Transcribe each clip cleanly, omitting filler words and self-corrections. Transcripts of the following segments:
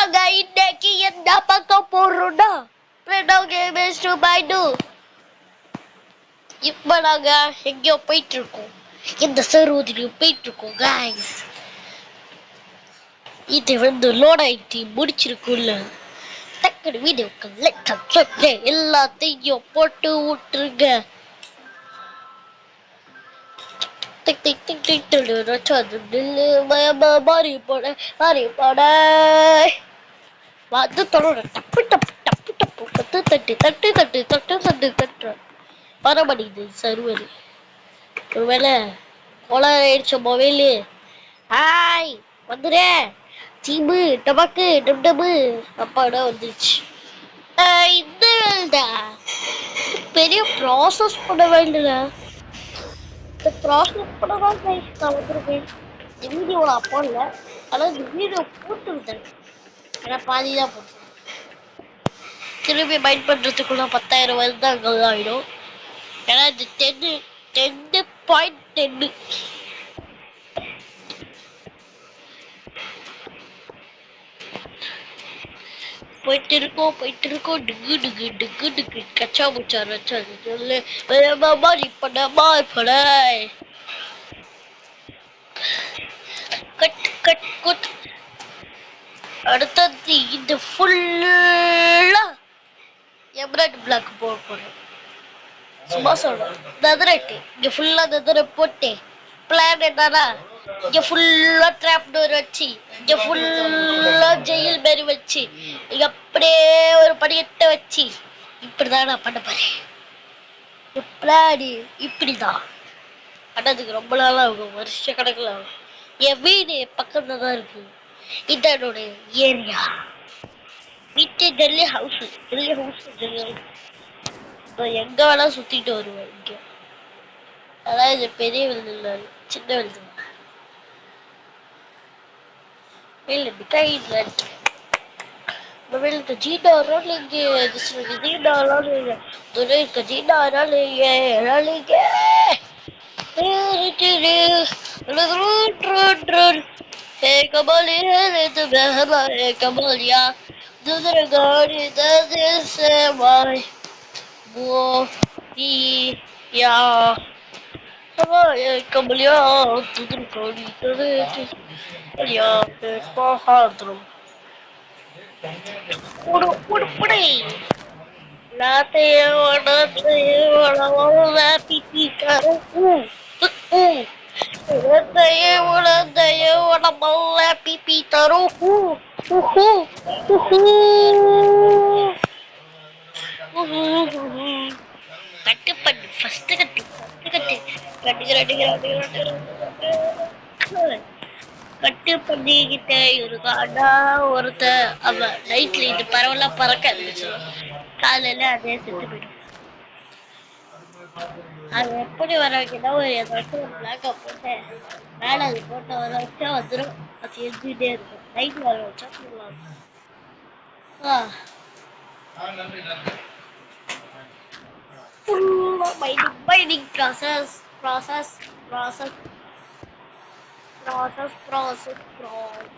வாங்க இன்னைக்கு என்ன பார்க்க போறோம்னா பிரணவ் கேமர்ஸ் மைடு. இப்ப நாங்க எங்கேயோ போயிட்டு இருக்கோம், இந்த சரோதிரியும் போயிட்டு இருக்கோம் guys. இது வந்து லோட் ஆயிட்டு முடிச்சிருக்கும்ல, டக்குனு வீடியோக்கு லைக் சப்ஸ்கிரைப் எல்லாத்தையும் போட்டு விட்டுருங்க. டிக் டிக் டிக் டிக் மாறி போட வந்து தொடர டப்பு டப்பு டப்பு டப்பு தட்டு தட்டு தட்டு தட்டு தட்டு தட்டு தட்டு வரமாட்டேங்குது சர்வர். ஒருவேளை கொலை ஆயிடுச்ச மொபைலு. ஹாய் வந்துடு சீபு டபாக்கு டம் டபு அப்பாடா வந்துருச்சு. இந்த வேலைதான் பெரிய ப்ராசஸ் பண்ண வேண்டியதா. இந்த ப்ராசஸ் பண்ண தான் நான் வந்துருக்கேன். இந்த வீடியோட அப்பா இல்லை, ஆனால் இந்த வீடியோ போட்டு விட்டேன். ஆனால் பாதி தான் போட்டு திரும்பி மைண்ட் பண்ணுறதுக்குள்ள 10,000 வருதாங்கள் ஆகிடும். ஏன்னா இது 10.10 போயிட்டு இருக்கோம் டிகு டிகு டிகு டிகு கச்சா முச்சா ரச்சா சொல்லு மாதிரி பண்ண கட் கட் குட். அடுத்தது இந்த ஃபுல்லா எம்ராய்ட் பிளாக் போட போறேன். சும்மா சொல்றேன், நெதரேட்டு இங்க ஃபுல்லா நெதரை போட்டேன். பிளான் என்னன்னா இங்க ஃபுல்லா ட்ராப் டோர் வச்சு, இங்க ஃபுல்லா ஜெயில் மாரி வச்சு, இங்க அப்படியே ஒரு படிக்கட்டை வச்சு இப்படிதான் நான் பண்ண போறேன். பிளான் இப்படிதான். பண்ணதுக்கு ரொம்ப நாளா ஆகும், வருஷ கணக்கில் ஆகும். என் வீடு பக்கத்துல தான் இருக்கு. இதான் என்னோட ஏரியா. வீட்டு டெல்லி ஹவுஸ் எங்க வேணா சுத்திட்டு வருவேன் இங்க. அதான் இது பெரிய விழுது இல்லை, சின்ன விழுது. मोबाइल का जीना लेंगे, जिसमें कि जीना लेंगे, दूल्हे का जीना लेंगे, लेंगे। हे कमलिया रे तुम्हें हमारे कमलिया, दूसरे गाड़ी दे से मारे वो या हमारे कमलिया, दूसरे गाड़ी दे या फिर पहाड़ पुड़ी लाते पिपी करो पिपी करो கட்டு பண்ணு ஃபர்ஸ்ட் கட்டு கட்டு பண்ணிக்கிட்டே இருக்காடா ஒருத்த. அவன் நைட்ல இது பரவலா பறக்க காலையில அதே செத்து போயிடும். அது எப்படி வர வைக்கணும், ஏதாச்சும் ஒரு பிளாக்கை போட்டு மேலே அது போட்டு வர வச்சா வந்துடும். அது எழுதிட்டே இருக்கும். நைட் வர வச்சா சொல்லலாம். Mining process process process process process process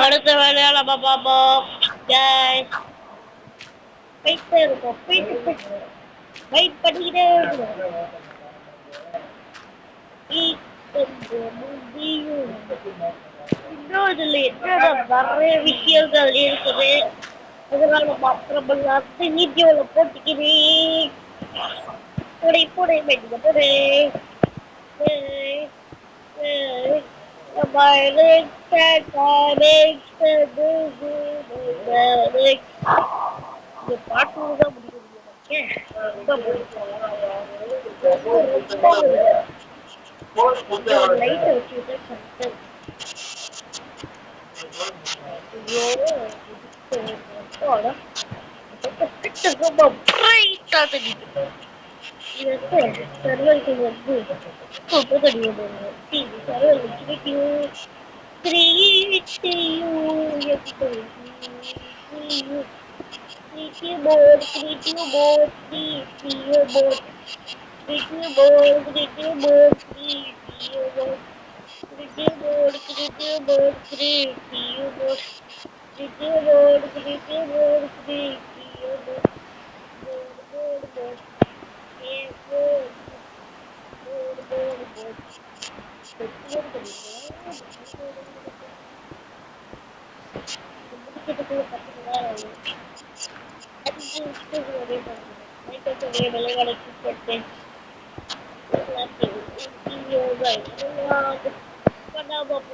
அடுத்த வேலையா நம்ம பாப்போம். போயிட்டே இருக்கும், வெயிட் பண்ணிக்கிட்டே இருக்கும். இன்னும் இதுல என்னோட நிறைய விஷயங்கள் இருக்குது, அதனால மாத்திரம் வீடியோல போட்டுக்கிறேன். போட வேண்டியது பாட்டுதான் முடியும். லைட்டை வச்சுக்கிட்டு Creaky board, creaky board, creaky board, creaky board, creaky board, creaky board, creaky board, creaky board, creaky board, creaky board, creaky board, creaky board, board, board, board, yeah, board, board, board, board. முடிக்கிறதுக்குள்ள 10 மணி நேரம் ஆகும்.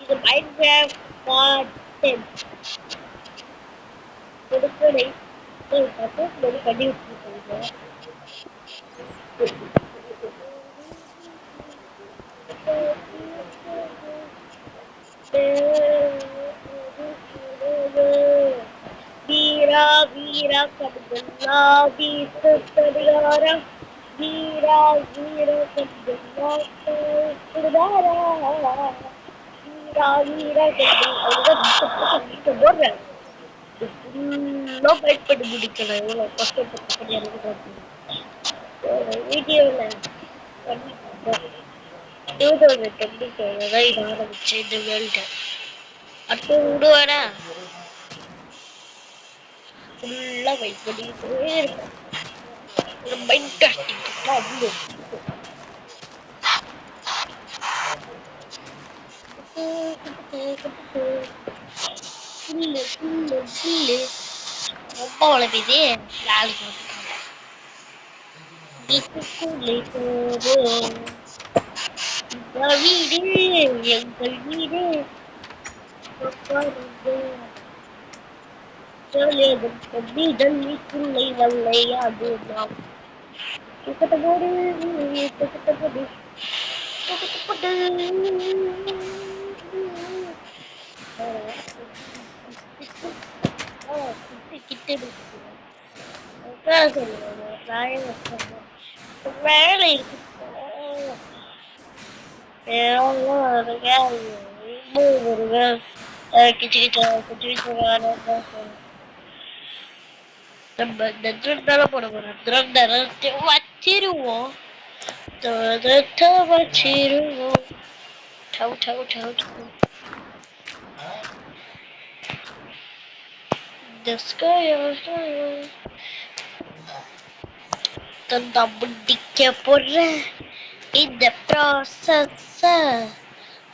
இது Minecraft part 10 கொடுக்கடை கட்டி விட்டுருக்காங்க. வீரா வீரா கடுகளா வீசு தடுகாரா வீரா வீரா கடுகளா தடுகாரா வீரா வீரா கடுகள் போடுறேன். ஃபுல்லாக fight பண்ணி முடிக்கணும். எவ்வளோ கஷ்டப்பட்டு எனக்கு வீடியோவில் பண்ணி 2024 தான் இது ஆரம்பிச்சு இந்த வேர்ல்டு. அடுத்து விடுவாடா ஃபுல்லாக வெயிட் பண்ணிக்கிட்டே இருக்கும். இன்ட்ரெஸ்டிங் அவ்வளோ புல்லு புல்லு புல்லு ரொம்ப வளர்ப்பீது நாளைக்கு வீட்டுக்குள்ளே போவோம். வீடு எங்கள் வீடு தண்ணிக்குள்ளே வல்லையாது நாம் போடு கிட்ட வேலை இருக்கு. நம்ம நெட்ல போட போறோம். வச்சிருவோம் வச்சிருவோம். தந்தா முடிக்க போற இந்த ப்ராசஸ்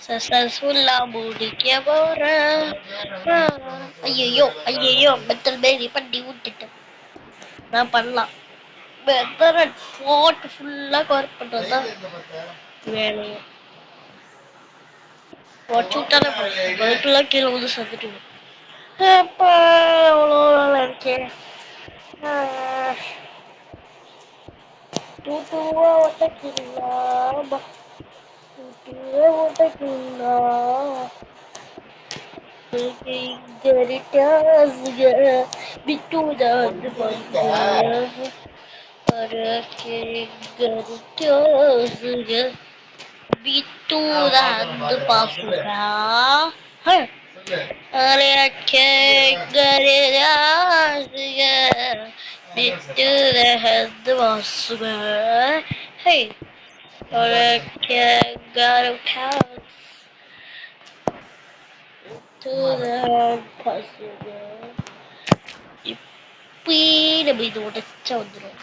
சக்சஸ்ஃபுல்லா முடிக்க போற. ஐயோ ஐயோ மெத்தல் பேரி பண்ணி விட்டுட்டேன். நான் பண்ணலாம் மெத்தட் போட்டு ஃபுல்லா கவர் பண்றதுதான் வேலையை. வச்சுட்டாலே பைக்கெல்லாம் கீழே வந்து சந்துட்டு அப்பா அவ்வளோ வேலை இருக்கேன். Tutuwa watakila tutuwa watakila Garitasga bitu dan bangga Para garitasga bitu dan bangga Para garitasga bitu dan bangga. Hey, para garitas to the possible. இப்படி நம்ம இது உடச்சா வந்துடும்.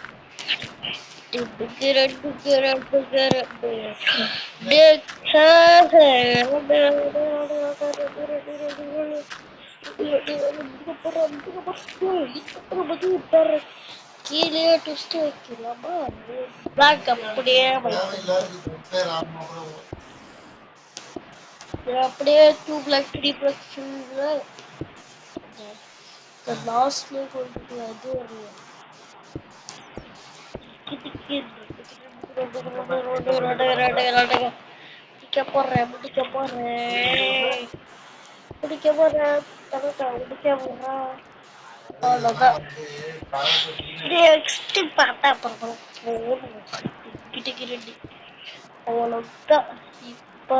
கீழே ட்விஸ்ட் வைக்கலாமா? பிளாக் அப்படியே அப்படியே 2 black 3 black லாஸ்ட்ல கொண்டு அது வரும். முடிக்க போறேன் முடிக்க போறேன் அவ்வளோதான். நெக்ஸ்ட் பார்த்தா அப்புறம் கிட்ட அவ்வளோதான். இப்போ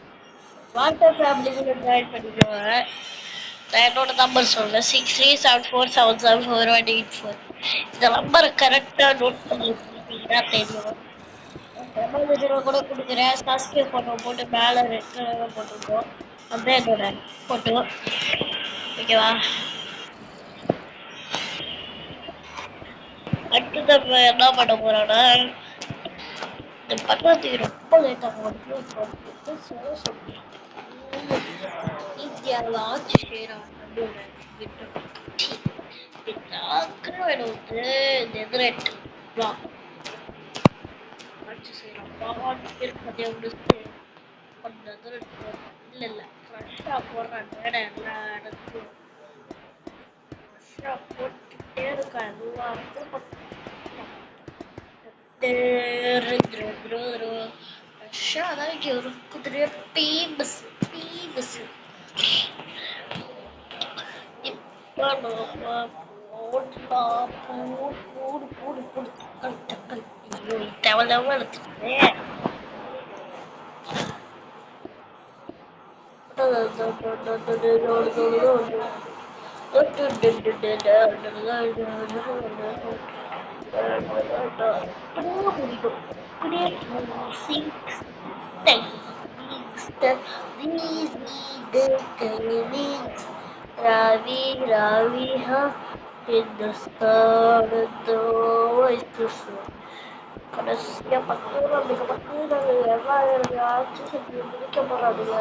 வாட்டர் ஃபேமிலி கூட ஜாயின் பண்ணிக்கோங்க. நான் என்னோட நம்பர் சொல்றேன் 6374774184. இந்த நம்பரை கரெக்டா நோட் பண்ணி வச்சுக்கிட்டீங்கன்னா தெரியும். எமர்ஜென்சியில் கூட கொடுக்குறேன். சாஸ்கே போட்டோ போட்டு மேலே ரெட் கலரில் போட்டுருக்கோம். அதான் என்னோட போட்டோ. ஓகேவா? அடுத்து நம்ம என்ன பண்ண போறோம்னா இந்த பக்கத்துக்கு ரொம்ப லேட்டாக வந்து சொல்ல சொல்றேன். இந்தியாவில் ஆட்சி செய்யறாங்க வந்து நெதர்லாண்ட் ஆட்சி செய்யறான் இருக்கிறதே முடிச்சு இல்ல இல்ல ரஷ்யா போடுறாங்க எல்லா இடத்துக்கும். ரஷ்யா போட்டுட்டே இருக்கா எல்லாருக்கும். ரஷ்யா தான் இங்க இருக்குதுலே ஃபேமஸ் ஃபேமஸ். இப்ப நம்ம போடலாம் போடு போடு போடு போடு டக்கல் டக்கல். ஐயோ தேவையில்லாம எடுத்துட்டேன். Ravi, Ravi, huh? Hindustan, கடைசியா 10 எல்லாம் ஆட்சி செஞ்சு முடிக்க போறானுங்க.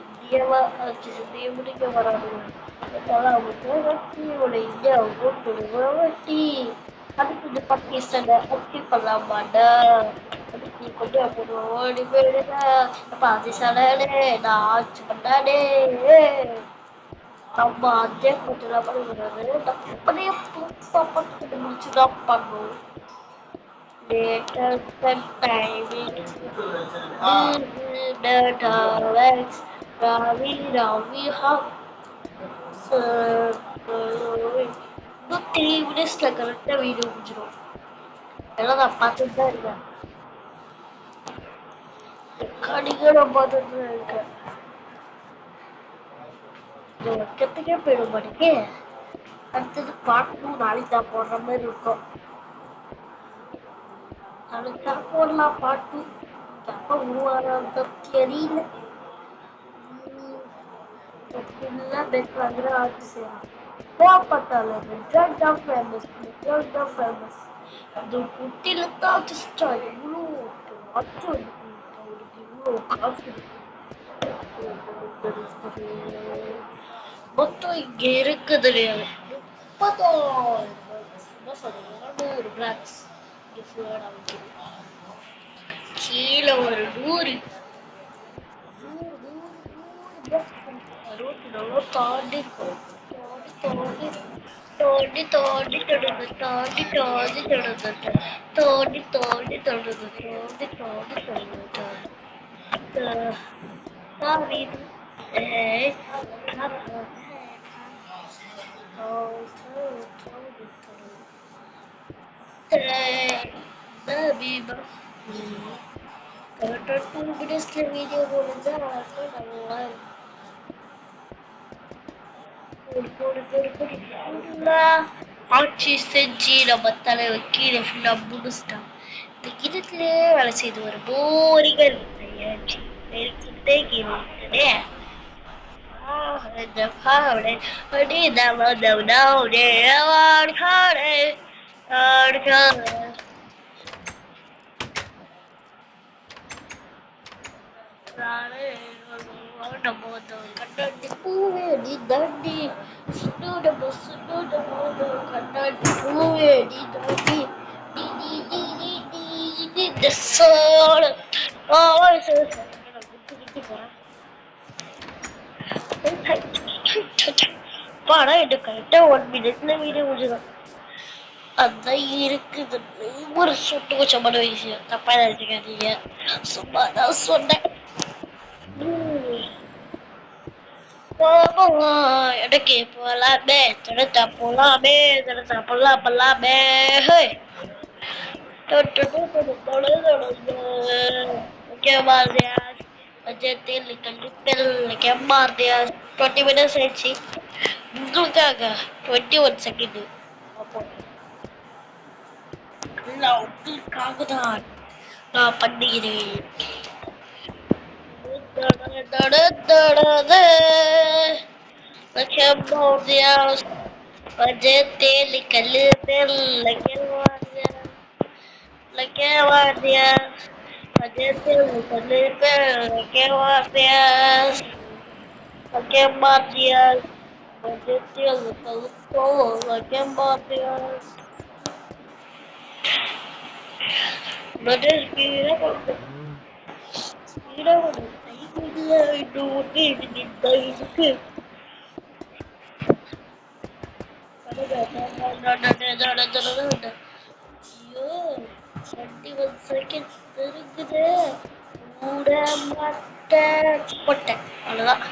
இந்தியாவா ஆட்சி செஞ்சு முடிக்க போறானுங்க. இந்தியா ஓட்டு அதுக்கு பாகிஸ்தான் அப்படி பண்ண மாட்டா. அதுக்கு கொண்டு ஓடி போயிடுங்க. பாகிஸ்தானே நான் ஆட்சி பண்ணானே. நம்ம அதே கொஞ்சம் பண்ணுறது அப்படியே புதுசாக பார்த்து முடிச்சுதான் பண்ணுவோம். Later than timing, the direct Ravi Ravi Hub. இன்னும் 3 minutes கரெக்டா வீடியோ முடிஞ்சிடும். எல்லாம் நான் பார்த்துட்டு தான் இருக்கேன். ரெக்கார்டிங்கும் நான் பார்த்துட்டு தான் இருக்கேன். இந்த வருஷத்துக்கே போயிட மாட்டேங்க. அடுத்தது பார்ட் 2 நாளைக்கு தான் போடுற மாதிரி இருக்கும். நாளைக்கு தான் போடலாம் பார்ட் 2. எப்போ உருவாக தெரியல. ஃபுல்லாக பெட் வாங்குற ஆட்சி செய்யலாம். பார்த்தாலும் மெட்ராட் தான் ஃபேமஸ். மெட்ராட் தான் ஃபேமஸ். அது குட்டியில தான் ஆர்டிஸ்டா இவ்வளோ ஆட்சி அவருக்கு இவ்வளோ காசு இருக்கு. மொத்தம் இங்க இருக்குது இல்லையா 30,000 பிளாக்ஸ் கீழே ஒரு 100 தாண்டி தாண்டி தோண்டி தோண்டி தொடுது தாண்டி தாண்டி தொடுது தோண்டி தோண்டி தொடுது தோண்டி தோண்டி தொடுது கரெக்டாக 2 minutesல வீடியோ போடுறது நல்லா ஆட்சி செஞ்சு நம்ம தலைவர் கீழே ஃபுல்லா முடிச்சிட்டான். இந்த கிணத்துலயே வேலை செய்து ஒரு போரிங்க நெருக்கிட்டே கீழே விட்டுனே. இந்த பாவனை அடி நம்ம நவுனே ஆடுகாடே ஆடுகாடே. நம்ம வந்து கண்ணாடி பூவே நீ தாண்டி சுண்ணோட சுண்ணோட கண்ணாடி பூவே நீ தாண்டி நீ நீ நீ நீ நீ நீ இந்த சோழ பாடா இது கரெக்டா 1 minute வீடியோ முடிஞ்சிடும். அதான் இருக்குது ஒரு சொட்டு கொஞ்சமான விஷயம். தப்பா நினைச்சுக்காதீங்க. சும்மா தான் சொன்னேன். எனக்கு போலாமே தடுத்தா போலாமே தடுத்தா போலாம் போலாமே. ஓகேவா? பட்ஜெட்டில் கண்டிப்பில் கேமார்டியா 20 மினிட்ஸ் ஆயிடுச்சு உங்களுக்காக 21 செகண்ட் அப்போ இல்ல உங்களுக்காக தான் நான் பண்ணுகிறேன் Cambodia, Pajete, Likalipin, Lakawadia, Pajete, Likalipin, Lakawadias, Lakambadias, Pajete, Likalipo, Lakambadias. But it's beautiful. You know what I do, it. ஐயோ 21 செகண்ட் இருக்குது. கூட மாட்டேன் போட்டேன் அவ்வளோதான்.